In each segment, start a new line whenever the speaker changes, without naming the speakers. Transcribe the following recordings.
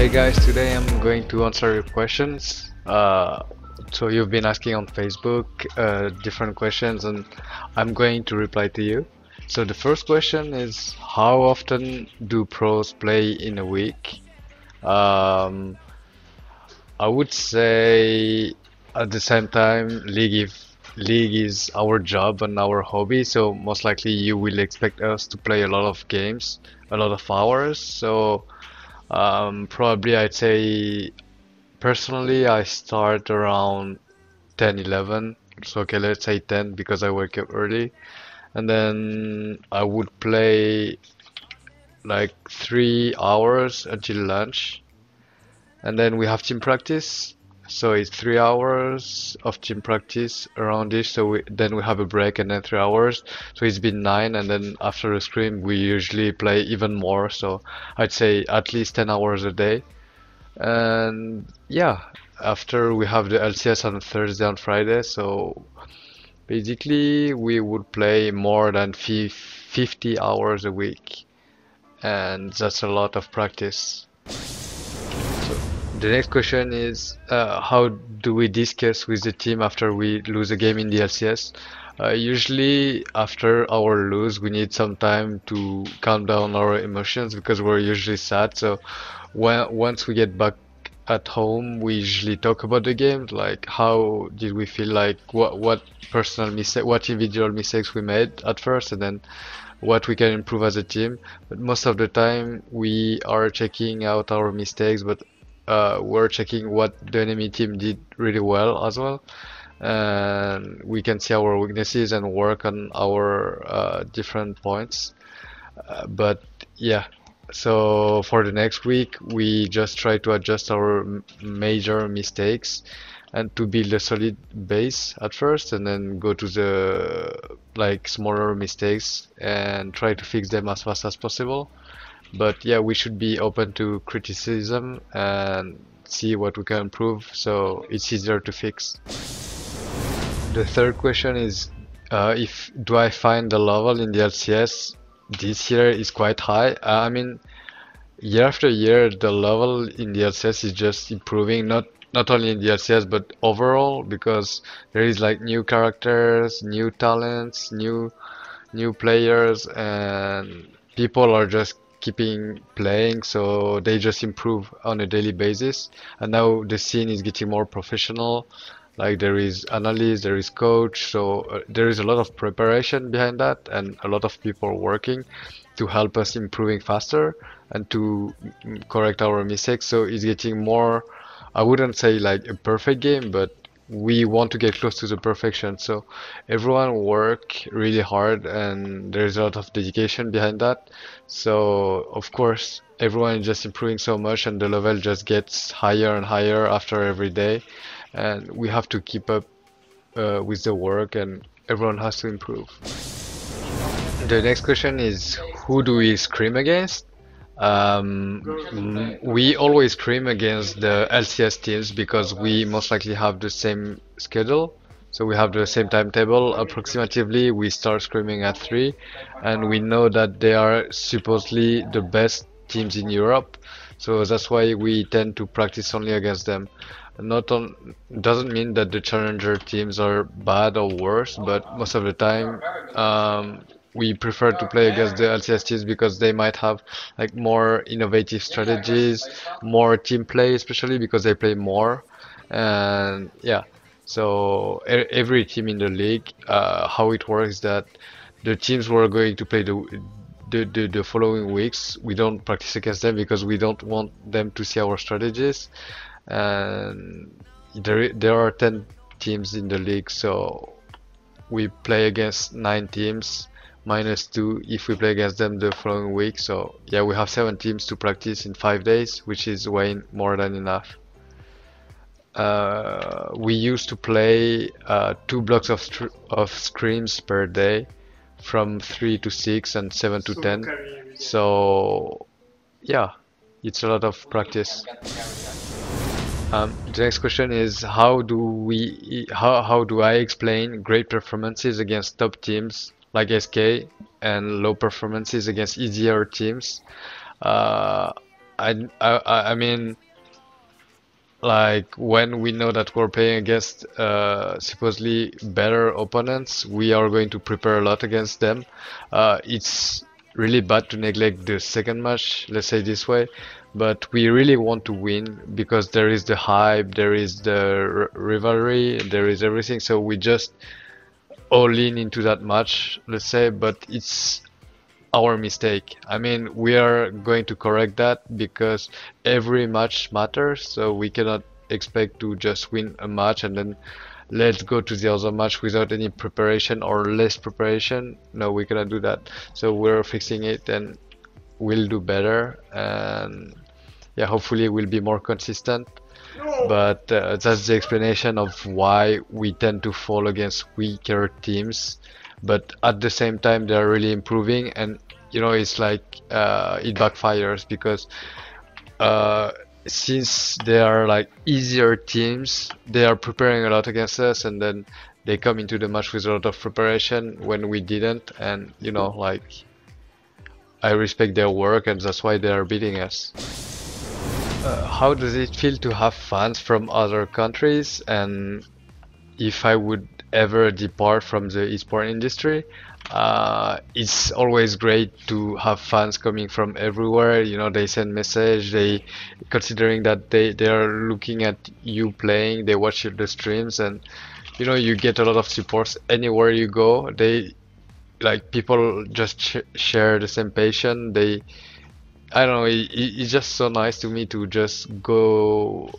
Hey guys, today I'm going to answer your questions. So you've been asking on Facebook different questions, and I'm going to reply to you. So the first question is, how often do pros play in a week? Um, I would say at the same time, league is our job and our hobby, so most likely you will expect us to play a lot of games, a lot of hours. So probably I'd say personally I start around 10, 11. So okay, let's say 10 because I wake up early, and then I would play like 3 hours until lunch. And then we have team practice. So it's 3 hours of team practice around this. So then we have a break and then 3 hours. So it's been nine. And then after the scrim, we usually play even more. So I'd say at least 10 hours a day. And yeah, after we have the LCS on Thursday and Friday. So basically, we would play more than 50 hours a week. And that's a lot of practice. So the next question is, how do we discuss with the team after we lose a game in the LCS? Usually after our lose, we need some time to calm down our emotions because we're usually sad. So once we get back at home, we usually talk about the game, like how did we feel, like what personal mistake, what individual mistakes we made at first, and then what we can improve as a team. But most of the time we are checking out our mistakes, but we're checking what the enemy team did really well as well. And we can see our weaknesses and work on our different points. But yeah, so for the next week, we just try to adjust our major mistakes and to build a solid base at first, and then go to the like smaller mistakes and try to fix them as fast as possible. But yeah, we should be open to criticism and see what we can improve so it's easier to fix. The third question is, if do I find the level in the LCS this year is quite high? I mean, year after year, the level in the LCS is just improving, not only in the LCS but overall, because there is like new characters, new talents, new players, and people are just keeping playing, so they just improve on a daily basis. And now the scene is getting more professional. Like there is analyst, there is coach, so there is a lot of preparation behind that, and a lot of people working to help us improving faster and to correct our mistakes. So it's getting more, I wouldn't say like a perfect game, but we want to get close to the perfection. So everyone work really hard, and there's a lot of dedication behind that. So of course, everyone is just improving so much, and the level just gets higher and higher after every day. And we have to keep up with the work, and everyone has to improve. The next question is, who do we scrim against? We always scrim against the LCS teams because we most likely have the same schedule. So we have the same timetable approximately. We start scrimming at 3, and we know that they are supposedly the best teams in Europe. So that's why we tend to practice only against them. Not on Doesn't mean that the challenger teams are bad or worse, but most of the time we prefer to play against the LCS teams because they might have like more innovative strategies, more team play, especially because they play more. And yeah, so every team in the league, how it works that the teams who are going to play the following weeks, we don't practice against them because we don't want them to see our strategies. And there are 10 teams in the league, so we play against 9 teams minus 2 if we play against them the following week. So yeah, we have 7 teams to practice in 5 days, which is way more than enough. We used to play 2 blocks of scrims per day, from 3 to 6 and 7 to 10. So yeah, it's a lot of practice. The next question is, how do I explain great performances against top teams like SK and low performances against easier teams? Uh, I mean, like when we know that we're playing against supposedly better opponents, we are going to prepare a lot against them. It's really bad to neglect the second match, let's say this way, but we really want to win because there is the hype, there is the rivalry, there is everything. So we just all in into that match, let's say, but it's our mistake. I mean, we are going to correct that because every match matters, so we cannot expect to just win a match and then let's go to the other match without any preparation or less preparation. No, we cannot do that. So we're fixing it and we'll do better, and yeah, hopefully we'll be more consistent. But that's the explanation of why we tend to fall against weaker teams. But at the same time, they're really improving, and it's like it backfires because uh, since they are like easier teams, they are preparing a lot against us, and then they come into the match with a lot of preparation when we didn't, and like I respect their work, and that's why they are beating us. How does it feel to have fans from other countries, and if I would ever depart from the esport industry? It's always great to have fans coming from everywhere. They send message, they considering that they are looking at you playing, they watch the streams, and you get a lot of support anywhere you go. They like people just share the same passion. I don't know, it's just so nice to me to just go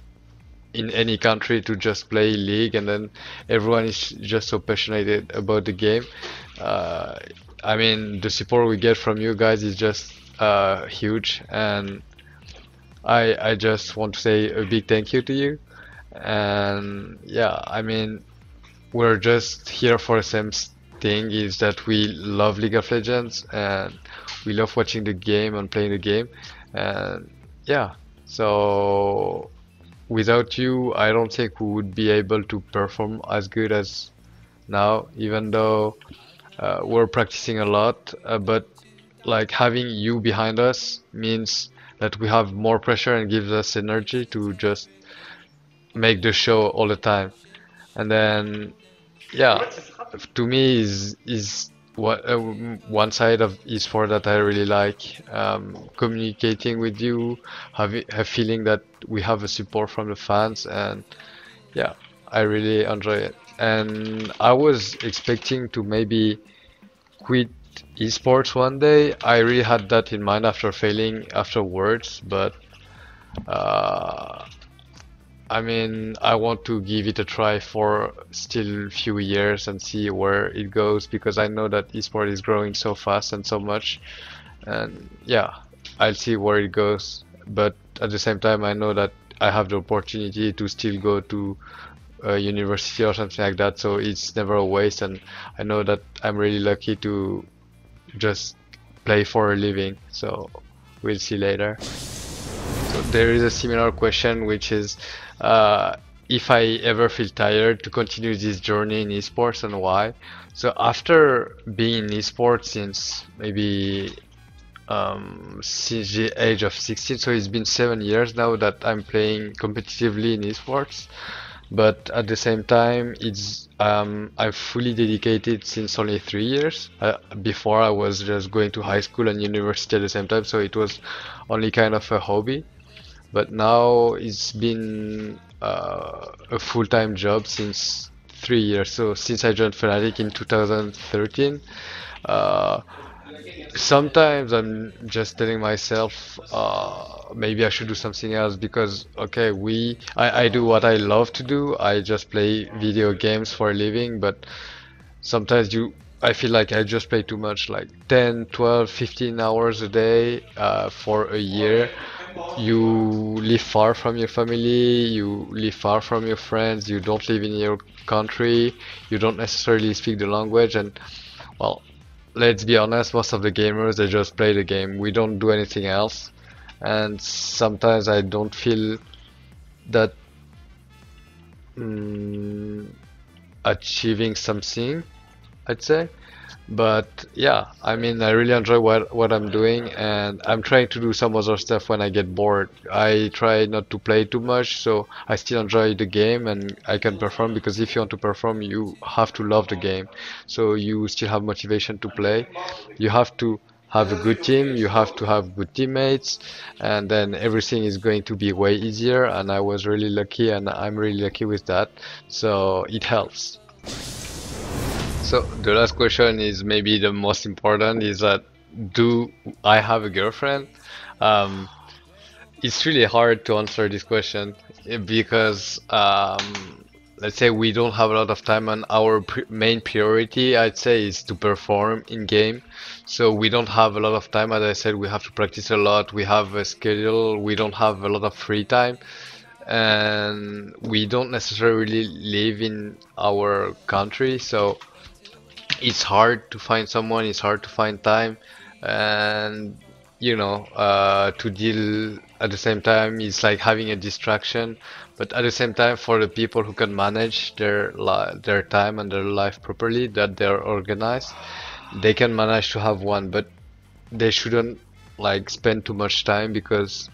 in any country to just play league, and then everyone is just so passionate about the game. uh, I mean, the support we get from you guys is just huge, and I just want to say a big thank you to you. And yeah, I mean, we're just here for the same thing, is that we love League of Legends and we love watching the game and playing the game. And yeah, so without you, I don't think we would be able to perform as good as now, even though we're practicing a lot. But like having you behind us means that we have more pressure and gives us energy to just make the show all the time. And then yeah, to me is what one side of esport that I really like, communicating with you, have feeling that we have a support from the fans, and yeah, I really enjoy it. And I was expecting to maybe quit esports one day. I really had that in mind after failing afterwards, but uh, I mean, I want to give it a try for still few years and see where it goes, because I know that esport is growing so fast and so much, and yeah, I'll see where it goes. But at the same time, I know that I have the opportunity to still go to university or something like that, so it's never a waste, and I know that I'm really lucky to just play for a living, so we'll see later. So there is a similar question, which is if I ever feel tired to continue this journey in esports, and why. So after being in esports since maybe since the age of 16, so it's been 7 years now that I'm playing competitively in esports. But at the same time, it's I'm fully dedicated since only 3 years. Before I was just going to high school and university at the same time, so it was only kind of a hobby. But now it's been a full-time job since 3 years. So since I joined Fnatic in 2013, uh, sometimes I'm just telling myself maybe I should do something else, because okay, I do what I love to do. I just play video games for a living, but sometimes I feel like I just play too much, like 10, 12, 15 hours a day for a year. You live far from your family, you live far from your friends, you don't live in your country, you don't necessarily speak the language, and well, let's be honest, most of the gamers, they just play the game. We don't do anything else. And sometimes I don't feel that mm, achieving something, I'd say. But yeah, I mean, I really enjoy what I'm doing, and I'm trying to do some other stuff when I get bored. I try not to play too much, so I still enjoy the game and I can perform because if you want to perform, you have to love the game. So you still have motivation to play. You have to have a good team, you have to have good teammates, and then everything is going to be way easier. And I was really lucky, and I'm really lucky with that. So it helps. So the last question is maybe the most important is that do I have a girlfriend? Um, it's really hard to answer this question because let's say we don't have a lot of time and our main priority I'd say is to perform in game. So we don't have a lot of time. As I said, we have to practice a lot. We have a schedule. We don't have a lot of free time and we don't necessarily live in our country. So it's hard to find someone, it's hard to find time, and to deal at the same time, it's like having a distraction. But at the same time, for the people who can manage their time and their life properly, that they're organized, they can manage to have one, but they shouldn't like spend too much time because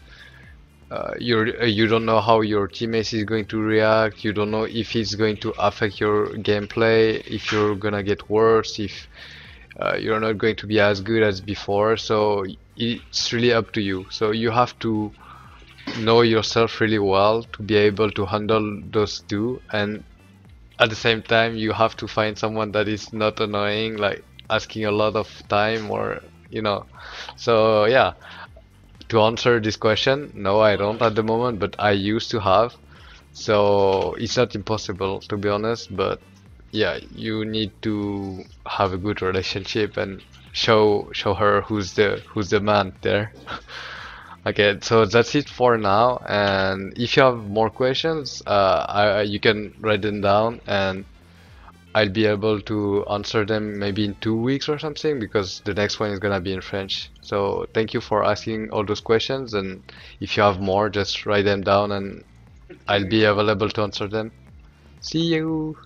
you don't know how your teammates is going to react. You don't know if it's going to affect your gameplay, if you're gonna get worse, if you're not going to be as good as before. So it's really up to you. So you have to know yourself really well to be able to handle those two. And at the same time, you have to find someone that is not annoying, like asking a lot of time or, you know. So yeah, to answer this question, no, I don't at the moment, but I used to have. So it's not impossible to be honest, but yeah, you need to have a good relationship and show her who's the man there. Okay, so that's it for now. And if you have more questions, you can write them down, and I'll be able to answer them maybe in 2 weeks or something because the next one is gonna be in French. So thank you for asking all those questions, and if you have more, just write them down, and I'll be available to answer them. See you!